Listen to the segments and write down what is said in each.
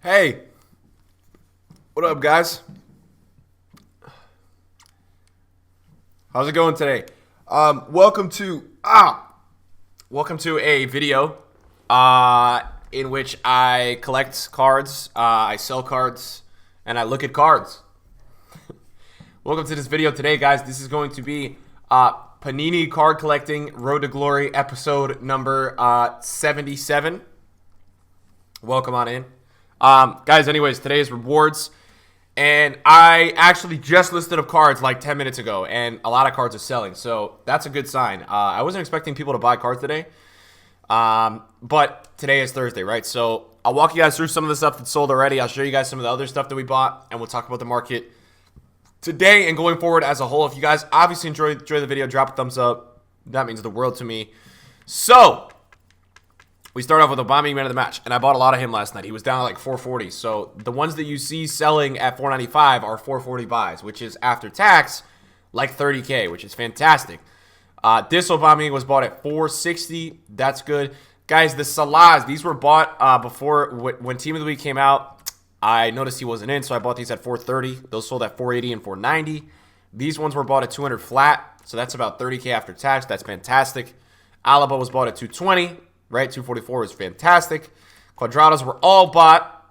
Hey, what up, guys? How's it going today? Welcome to a video in which I collect cards, I sell cards, and I look at cards. Welcome to this video today, guys. This is going to be Panini Card Collecting Road to Glory episode number 77. Welcome on in. Guys, anyways, today's rewards. And I actually just listed up cards like 10 minutes ago, and a lot of cards are selling. So that's a good sign. I wasn't expecting people to buy cards today. But today is Thursday, right? So I'll walk you guys through some of the stuff that's sold already. I'll show you guys some of the other stuff that we bought, and we'll talk about the market today and going forward as a whole. If you guys obviously enjoy the video, drop a thumbs up. That means the world to me. So we start off with Obama man of the match, and I bought a lot of him last night. He was down at like 440. So the ones that you see selling at 495 are 440 buys, which is after tax like 30K, which is fantastic. This Obama was bought at 460. That's good. Guys, the Salahs, these were bought before when Team of the Week came out. I noticed he wasn't in, so I bought these at 430. Those sold at 480 and 490. These ones were bought at 200 flat, so that's about 30K after tax. That's fantastic. Alaba was bought at 220. Right, 244 is fantastic. Quadrados were all bought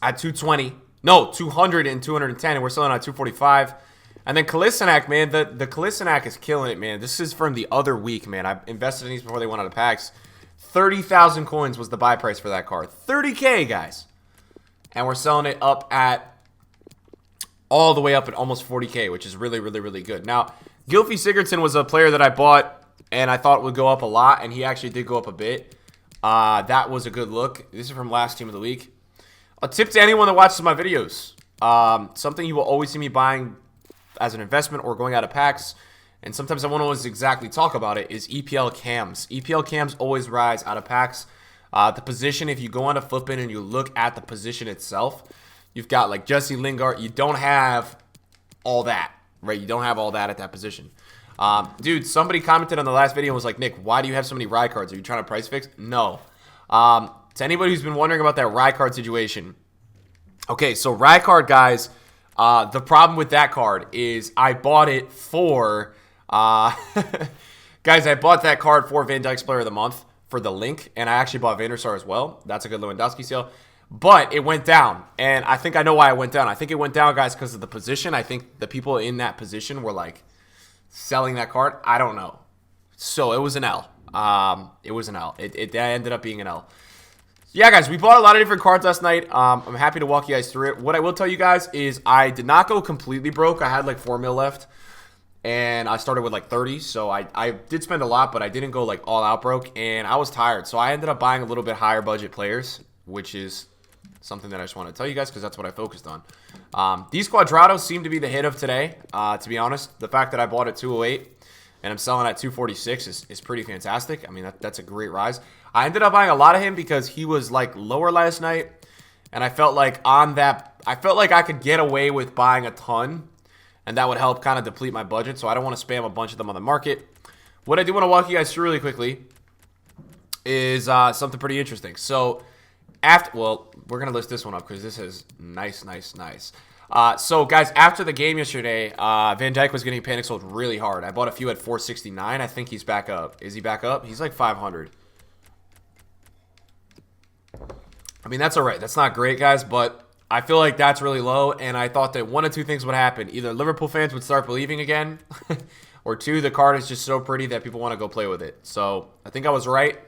at 220. No, 200 and 210, and we're selling at 245. And then Kolasinac, man, the Kolasinac is killing it, man. This is from the other week, man. I invested in these before they went out of packs. 30,000 coins was the buy price for that card. 30K, guys. And we're selling it up at all the way up at almost 40K, which is really, really, really good. Now, Gylfi Sigurdsson was a player that I bought and I thought it would go up a lot, and he actually did go up a bit. That was a good look. This is from last Team of the Week. A tip to anyone that watches my videos. Something you will always see me buying as an investment or going out of packs, and sometimes I won't always exactly talk about it, is EPL cams. EPL cams always rise out of packs. The position, if you go on to Flippin' and you look at the position itself, you've got like Jesse Lingard. You don't have all that, right? You don't have all that at that position. Dude, somebody commented on the last video and was like, Nick, why do you have so many Rye cards? Are you trying to price fix? No. To anybody who's been wondering about that Rye card situation. Okay, so Rye card, guys, the problem with that card is I bought it for, guys, I bought that card for Van Dijk's Player of the Month for the link, and I actually bought Van der Sar as well. That's a good Lewandowski sale. But it went down, and I think I know why it went down. I think it went down, guys, because of the position. I think the people in that position were like, selling that card, I don't know. So it was an L. It was an L. It ended up being an L. Yeah, guys, we bought a lot of different cards last night. I'm happy to walk you guys through it. What I will tell you guys is I did not go completely broke. I had like 4 mil left, and I started with like 30. So I did spend a lot, but I didn't go like all out broke, and I was tired. So I ended up buying a little bit higher budget players, which is something that I just want to tell you guys because that's what I focused on. These Quadrados seem to be the hit of today, to be honest. The fact that I bought at 208 and I'm selling at 246 is pretty fantastic. I mean, that's a great rise. I ended up buying a lot of him because he was like lower last night, and I felt like I could get away with buying a ton, and that would help kind of deplete my budget, so I don't want to spam a bunch of them on the market. What I do want to walk you guys through really quickly is something pretty interesting. So well, we're going to list this one up because this is nice. So, guys, after the game yesterday, Van Dijk was getting panic sold really hard. I bought a few at 469. I think he's back up. Is he back up? He's like 500. I mean, that's all right. That's not great, guys, but I feel like that's really low, and I thought that one of two things would happen. Either Liverpool fans would start believing again, or two, the card is just so pretty that people want to go play with it. So, I think I was right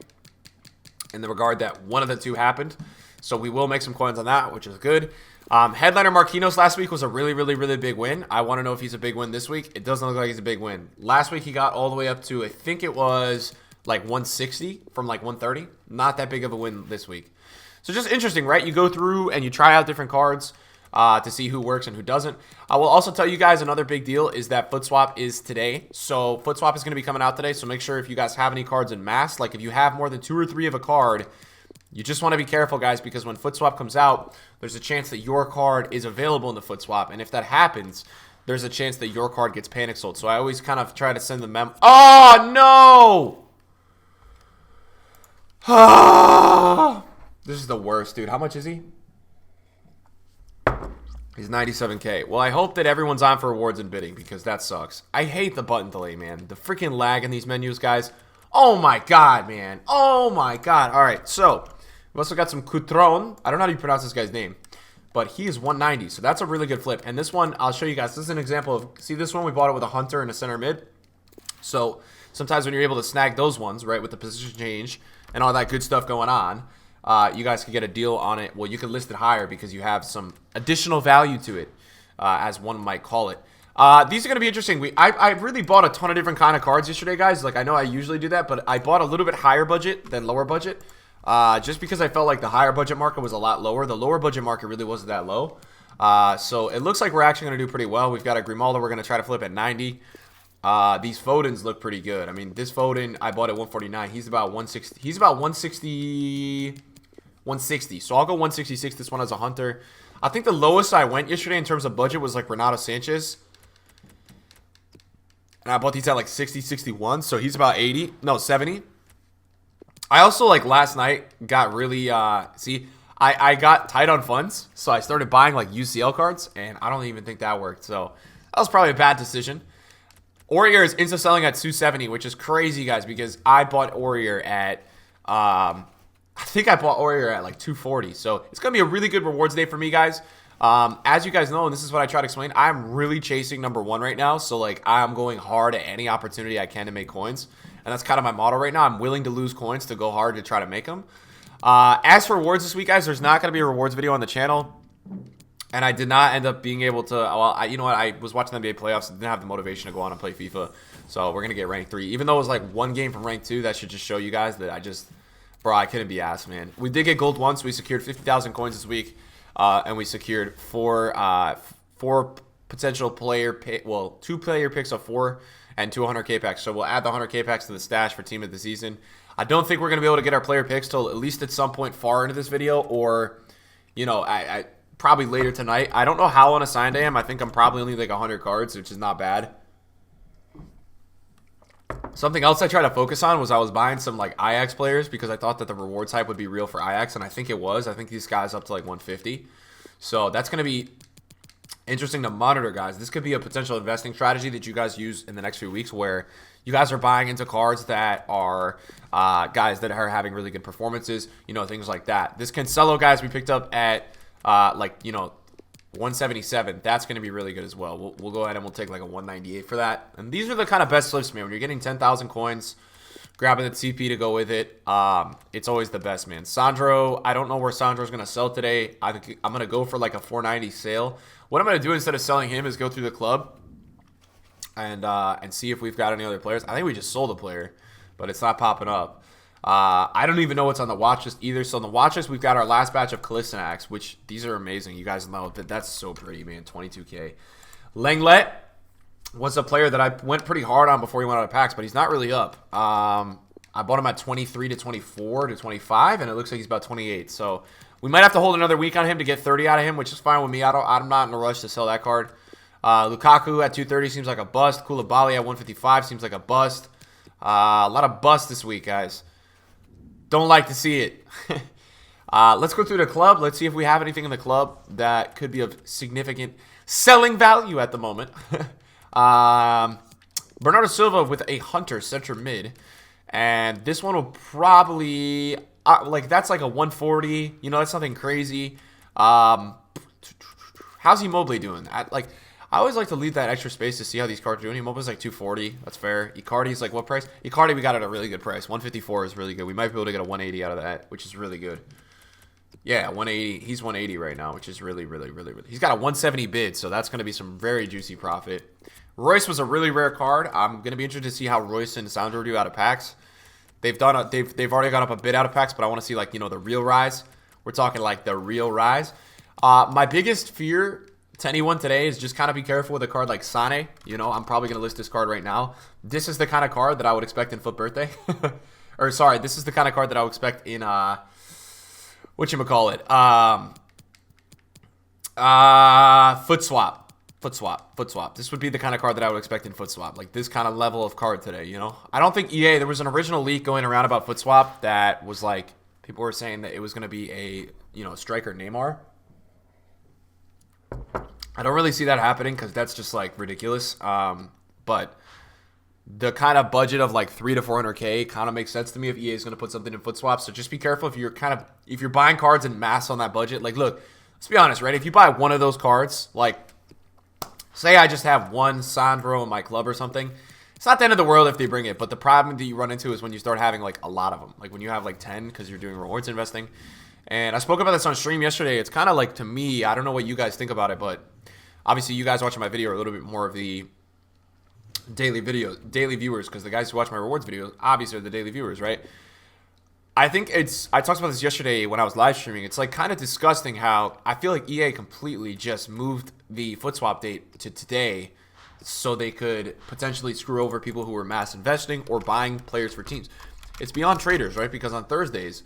in the regard that one of the two happened. So we will make some coins on that, which is good. Headliner Marquinhos last week was a really, really, really big win. I want to know if he's a big win this week. It doesn't look like he's a big win. Last week he got all the way up to, I think it was like 160 from like 130. Not that big of a win this week. So just interesting, right? You go through and you try out different cards to see who works and who doesn't. I will also tell you guys another big deal is that FUT Swap is today. So FUT Swap is going to be coming out today. So make sure if you guys have any cards in mass, like if you have more than 2 or 3 of a card, you just want to be careful, guys, because when FUT Swap comes out, there's a chance that your card is available in the FUT Swap. And if that happens, there's a chance that your card gets panic sold. So I always kind of try to send the memo. Oh, no! This is the worst, dude. How much is he? He's 97K. Well, I hope that everyone's on for rewards and bidding because that sucks. I hate the button delay, man. The freaking lag in these menus, guys. Oh my god, man. Oh my god. All right, so we've also got some Coutron. I don't know how you pronounce this guy's name, but he is 190, so that's a really good flip. And this one, I'll show you guys. This is an example of, see this one? We bought it with a hunter and a center mid. So sometimes when you're able to snag those ones, right, with the position change and all that good stuff going on, you guys could get a deal on it. Well, you could list it higher because you have some additional value to it, as one might call it. These are going to be interesting. I really bought a ton of different kind of cards yesterday, guys. Like, I know I usually do that, but I bought a little bit higher budget than lower budget, just because I felt like the higher budget market was a lot lower. The lower budget market really wasn't that low. So it looks like we're actually going to do pretty well. We've got a Grimaldo we're going to try to flip at 90. These Fodens look pretty good. I mean, this Foden I bought at 149. He's about 160. He's about 160. So I'll go 166. This one as a hunter. I think the lowest I went yesterday in terms of budget was like Renato Sanchez. And I bought these at like 60, 61. So he's about 80. No, 70. I also, like, last night got really, see, I got tight on funds. So I started buying like UCL cards. And I don't even think that worked. So that was probably a bad decision. Aurier is insta selling at 270, which is crazy, guys, because I bought Aurier at, I think I bought Aurier at like 240. So it's going to be a really good rewards day for me, guys. As you guys know, and this is what I try to explain, I'm really chasing #1 right now. So, like, I'm going hard at any opportunity I can to make coins. And that's kind of my motto right now. I'm willing to lose coins to go hard to try to make them. As for rewards this week, guys, there's not going to be a rewards video on the channel. And I did not end up being able to, well, you know what, I was watching the NBA playoffs and didn't have the motivation to go on and play FIFA. So we're going to get rank 3. Even though it was like 1 game from rank 2, that should just show you guys that bro, I couldn't be asked, man. We did get gold once. We secured 50,000 coins this week. And we secured four potential player pick, well, 2 player picks of 4 and 2 100K packs. So we'll add the 100K packs to the stash for team of the season. I don't think we're going to be able to get our player picks till at least at some point far into this video, or, you know, I probably later tonight. I don't know how unassigned I am. I think I'm probably only like 100 cards, which is not bad. Something else I tried to focus on was I was buying some like Ajax players because I thought that the reward type would be real for Ajax, and I think it was. I think these guys up to like 150. So that's going to be interesting to monitor, guys. This could be a potential investing strategy that you guys use in the next few weeks, where you guys are buying into cards that are guys that are having really good performances, you know, things like that. This Cancelo, guys, we picked up at like, you know, 177. That's going to be really good as well. We'll go ahead and we'll take like a 198 for that. And these are the kind of best flips, man. When you're getting 10,000 coins, grabbing the TP to go with it, it's always the best, man. Sandro, I don't know where Sandro's going to sell today. I think I'm going to go for like a 490 sale. What I'm going to do instead of selling him is go through the club and see if we've got any other players. I think we just sold a player, but it's not popping up. I don't even know what's on the watch list either. So on the watch list, we've got our last batch of Kalistanax, which these are amazing. You guys know that that's so pretty, man. 22K. Lenglet was a player that I went pretty hard on before he went out of packs, but he's not really up. I bought him at 23 to 24 to 25, and it looks like he's about 28. So we might have to hold another week on him to get 30 out of him, which is fine with me. I'm not in a rush to sell that card. Lukaku at 230 seems like a bust. Koulibaly at 155 seems like a bust. A lot of busts this week, guys. Don't like to see it. Let's go through the club. Let's see if we have anything in the club that could be of significant selling value at the moment. Bernardo Silva with a Hunter center mid. And this one will probably, like, that's like a 140. You know, that's nothing crazy. How's Immobile doing? I always like to leave that extra space to see how these cards are doing. Immobile's like 240. That's fair. Icardi's like what price? Icardi we got at a really good price. 154 is really good. We might be able to get a 180 out of that, which is really good. Yeah, 180. He's 180 right now, which is really, really, really, really. He's got a 170 bid, so that's going to be some very juicy profit. Royce was a really rare card. I'm going to be interested to see how Royce and Sandro do out of packs. They've already got up a bid out of packs, but I want to see, like, you know, the real rise. We're talking like the real rise. My biggest fear to anyone today is just kind of be careful with a card like Sane. You know, I'm probably going to list this card right now. This is the kind of card that I would expect in FUT Birthday. Or, sorry, this is the kind of card that I would expect in, whatchamacallit? FUT Swap. FUT Swap. This would be the kind of card that I would expect in FUT Swap. Like, this kind of level of card today, you know? I don't think EA, there was an original leak going around about FUT Swap that was like, people were saying that it was going to be a, you know, striker Neymar. I don't really see that happening because that's just like ridiculous. But the kind of budget of like 300 to 400K kind of makes sense to me if EA is going to put something in foot swaps. So just be careful if you're buying cards in mass on that budget. Like, look, let's be honest, right? If you buy one of those cards, like, say I just have one Sandro in my club or something, it's not the end of the world if they bring it. But the problem that you run into is when you start having like a lot of them. Like when you have like 10 because you're doing rewards investing. And I spoke about this on stream yesterday. It's kind of like, to me, I don't know what you guys think about it, but obviously you guys watching my video are a little bit more of the daily viewers, because the guys who watch my rewards videos obviously are the daily viewers, right? I think I talked about this yesterday when I was live streaming. It's like kind of disgusting how I feel like EA completely just moved the foot swap date to today so they could potentially screw over people who were mass investing or buying players for teams. It's beyond traders, right? Because on Thursdays,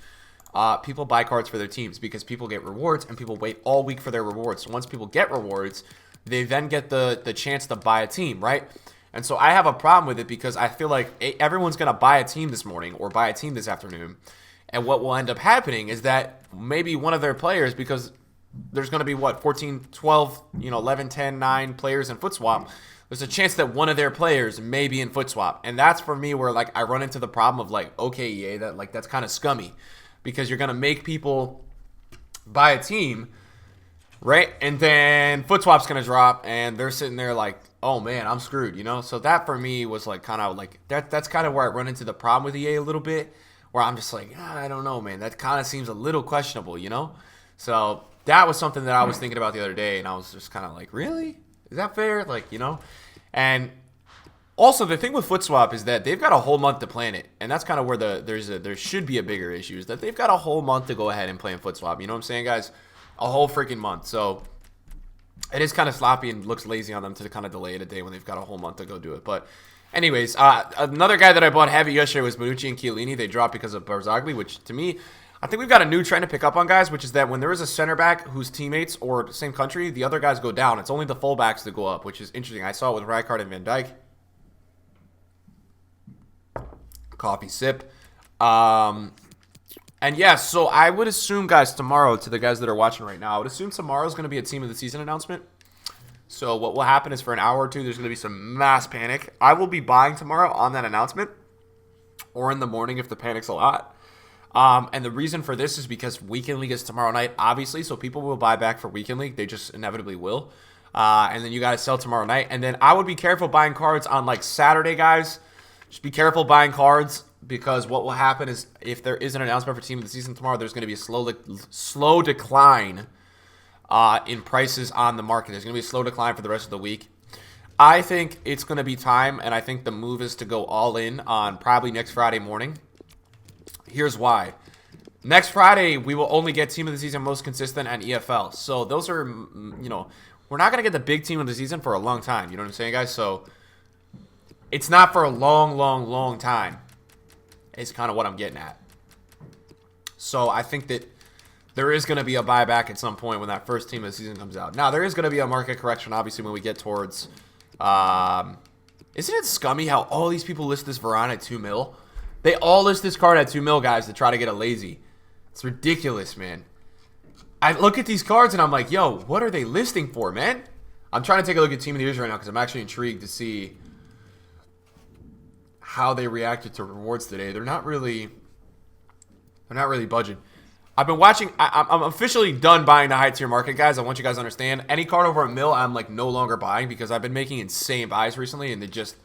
people buy cards for their teams because people get rewards and people wait all week for their rewards. So once people get rewards, they then get the chance to buy a team, right? And so I have a problem with it because I feel like everyone's going to buy a team this morning or buy a team this afternoon. And what will end up happening is that maybe one of their players, because there's going to be, 14, 12, 11, 10, 9 players in foot swap. There's a chance that one of their players may be in foot swap. And that's for me where like I run into the problem of like, okay, EA, that's kind of scummy. Because you're going to make people buy a team, right? And then foot swap's going to drop and they're sitting there like, oh man, I'm screwed, So that for me was like kind of like that's kind of where I run into the problem with EA a little bit, where I'm just like, I don't know, man. That kind of seems a little questionable, So that was something that I was thinking about the other day, and I was just kind of like, really? Is that fair? Like, And also the thing with foot swap is that they've got a whole month to plan it, and that's kind of where there should be a bigger issue, is that they've got a whole month to go ahead and plan foot swap. You know what I'm saying, guys? A whole freaking month. So it is kind of sloppy and looks lazy on them to kind of delay it a day when they've got a whole month to go do it. But anyways, another guy that I bought heavy yesterday was Bonucci and Chiellini. They dropped because of Barzagli, which to me, I think we've got a new trend to pick up on, guys, which is that when there is a center back whose teammates or same country, the other guys go down. It's only the fullbacks that go up, which is interesting. I saw it with Rijkaard and Van Dijk. Coffee sip. And yeah, so I would assume, guys, tomorrow, to the guys that are watching right now, I would assume tomorrow is going to be a team of the season announcement. So what will happen is for an hour or two, there's going to be some mass panic. I will be buying tomorrow on that announcement, or in the morning if the panic's a lot. And the reason for this is because Weekend League is tomorrow night, obviously, so people will buy back for Weekend League. They just inevitably will. And then you got to sell tomorrow night. And then I would be careful buying cards on, like, Saturday, guys. Just be careful buying cards, because what will happen is if there is an announcement for team of the season tomorrow, there's going to be a slow decline in prices on the market. There's going to be a slow decline for the rest of the week. I think it's going to be time, and I think the move is to go all in on probably next Friday morning. Here's why. Next Friday, we will only get team of the season most consistent and EFL. So those are, we're not going to get the big team of the season for a long time. You know what I'm saying, guys? So it's not for a long time. Is kind of what I'm getting at. So I think that there is going to be a buyback at some point when that first team of the season comes out. Now, there is going to be a market correction, obviously, when we get towards... isn't it scummy how all these people list this Varane at 2 mil? They all list this card at 2 mil, guys, to try to get a lazy. It's ridiculous, man. I look at these cards and I'm like, yo, what are they listing for, man? I'm trying to take a look at Team of the Years right now because I'm actually intrigued to see how they reacted to rewards today. They're not really budging. I've been watching. I'm officially done buying the high tier market, guys. I want you guys to understand. Any card over a mil, I'm like no longer buying because I've been making insane buys recently and they just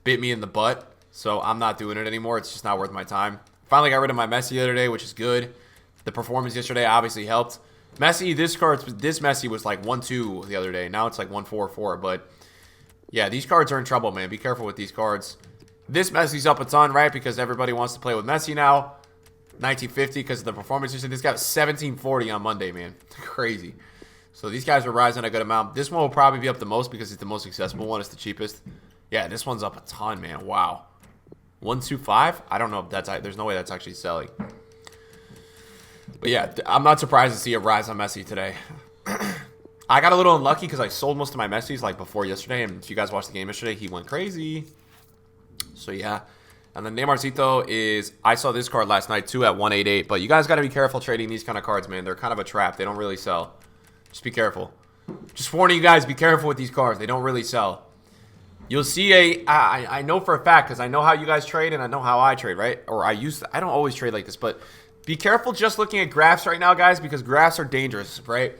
bit me in the butt. So I'm not doing it anymore. It's just not worth my time. Finally got rid of my Messi the other day, which is good. The performance yesterday obviously helped. Messi, this Messi was like 1-2 the other day. Now it's like 1-4-4. But yeah, these cards are in trouble, man. Be careful with these cards. This Messi's up a ton, right? Because everybody wants to play with Messi now. 1950 because of the performance. This guy was 1740 on Monday, man. Crazy. So these guys are rising a good amount. This one will probably be up the most because it's the most accessible one. It's the cheapest. Yeah, this one's up a ton, man. Wow. 125? I don't know if that's... There's no way that's actually selling. But yeah, I'm not surprised to see a rise on Messi today. I got a little unlucky because I sold most of my Messis like before yesterday. And if you guys watched the game yesterday, he went crazy. So yeah. And then Neymarcito is... I saw this card last night too at 188. But you guys got to be careful trading these kind of cards, man. They're kind of a trap. They don't really sell. Just be careful. Just warning you guys, be careful with these cards. They don't really sell. You'll see I know for a fact because I know how you guys trade and I know how I trade, right? Or I don't always trade like this, but be careful just looking at graphs right now, guys, because graphs are dangerous, right?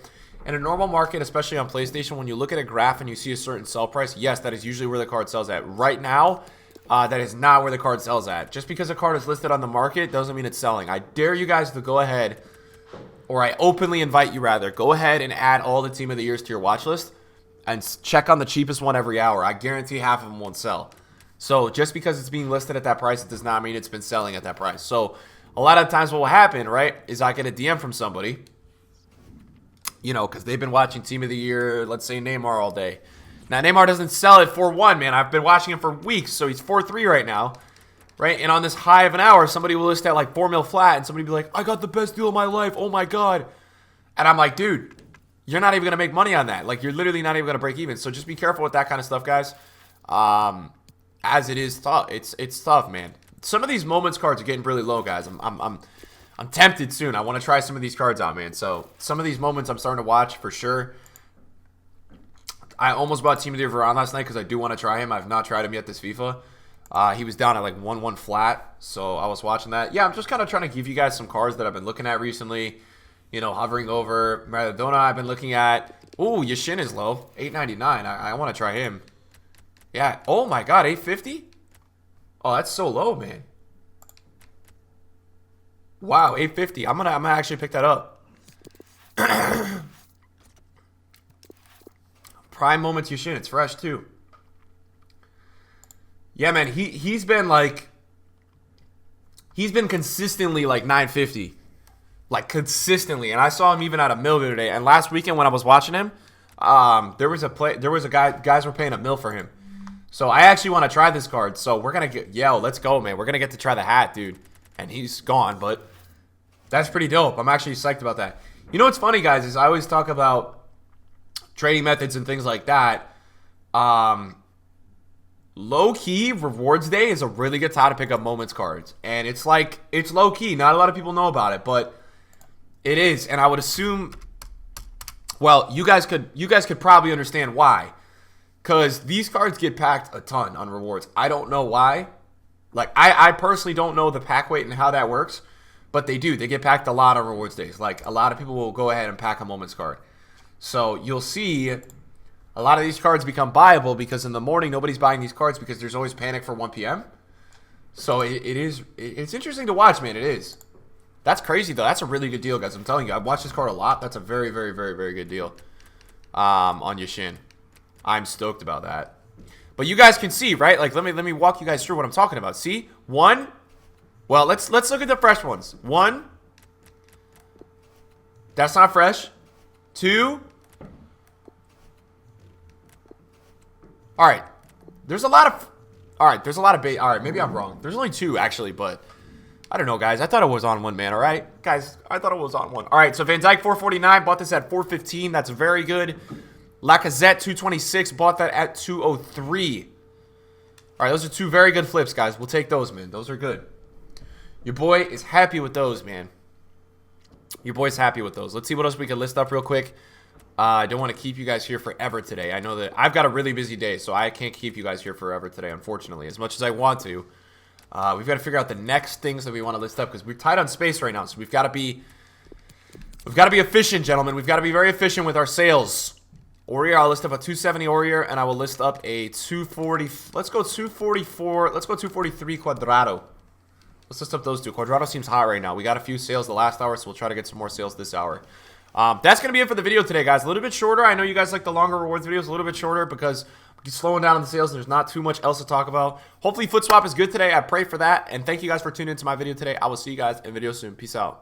In a normal market, especially on PlayStation, when you look at a graph and you see a certain sell price, yes, that is usually where the card sells at. Right now, that is not where the card sells at. Just because a card is listed on the market doesn't mean it's selling. I dare you guys to go ahead, or I openly invite you rather, go ahead and add all the Team of the Years to your watch list and check on the cheapest one every hour. I guarantee half of them won't sell. So just because it's being listed at that price, it does not mean it's been selling at that price. So a lot of times what will happen, right, is I get a DM from somebody, you know, because they've been watching Team of the Year, let's say Neymar all day. Now, Neymar doesn't sell at 4-1, man. I've been watching him for weeks, so he's 4-3 right now, right? And on this high of an hour, somebody will list at like 4 mil flat, and somebody will be like, I got the best deal of my life. Oh, my God. And I'm like, dude, you're not even going to make money on that. Like, you're literally not even going to break even. So just be careful with that kind of stuff, guys. As it is tough. It's tough, man. Some of these moments cards are getting really low, guys. I'm tempted soon. I want to try some of these cards out, man. So some of these moments I'm starting to watch for sure. I almost bought Team of the Year Varane last night because I do want to try him. I've not tried him yet this FIFA. He was down at like 1-1 flat, so I was watching that. Yeah, I'm just kind of trying to give you guys some cards that I've been looking at recently. You know, hovering over Maradona I've been looking at. Ooh, Yashin is low. 8.99. I want to try him. Yeah. Oh, my God. 8.50? Oh, that's so low, man. Wow, 8.50. I'm gonna actually pick that up. Prime Moments Yashin. It's fresh, too. Yeah, man. He's been, like... He's been consistently, like, 9.50. Like, consistently. And I saw him even at $1 million today. And last weekend when I was watching him, there was a guys were paying $1 million for him. So I actually want to try this card. So we're going to get... Yo, let's go, man. We're going to get to try the hat, dude. And he's gone, but... That's pretty dope. I'm actually psyched about that. You know what's funny, guys, is I always talk about trading methods and things like that. Low-key, Rewards Day is a really good time to pick up Moments cards. And it's like, it's low-key. Not a lot of people know about it, but it is. And I would assume, well, you guys could probably understand why. Because these cards get packed a ton on Rewards. I don't know why. Like, I personally don't know the pack weight and how that works. But they do. They get packed a lot on Rewards Days. Like, a lot of people will go ahead and pack a Moments card. So, you'll see a lot of these cards become buyable because in the morning, nobody's buying these cards because there's always panic for 1 p.m. So, it's interesting to watch, man. It is. That's crazy, though. That's a really good deal, guys. I'm telling you. I've watched this card a lot. That's a very, very, very, very good deal on Yashin. I'm stoked about that. But you guys can see, right? Like, let me walk you guys through what I'm talking about. See? 1... Well, let's look at the fresh ones. 1. That's not fresh. 2. All right. There's a lot of... All right, there's a lot of bait. All right, maybe I'm wrong. There's only 2, actually, but... I don't know, guys. I thought it was on 1, man, all right? Guys, I thought it was on 1. All right, so Van Dijk, 449. Bought this at 415. That's very good. Lacazette, 226. Bought that at 203. All right, those are 2 very good flips, guys. We'll take those, man. Those are good. Your boy is happy with those, man. Your boy's happy with those. Let's see what else we can list up real quick. I don't want to keep you guys here forever today. I know that I've got a really busy day, so I can't keep you guys here forever today, unfortunately, as much as I want to. We've got to figure out the next things that we want to list up because we're tight on space right now, so we've got to be efficient, gentlemen. We've got to be very efficient with our sales. Aurier, I'll list up a 270 Aurier, and I will list up a 240. Let's go 244. Let's go 243 Cuadrado. Let's list up those 2. Cuadrado seems hot right now. We got a few sales the last hour, so we'll try to get some more sales this hour. That's going to be it for the video today, guys. A little bit shorter. I know you guys like the longer rewards videos. A little bit shorter because we're slowing down on the sales. There's not too much else to talk about. Hopefully, FUT Swap is good today. I pray for that. And thank you guys for tuning into my video today. I will see you guys in video soon. Peace out.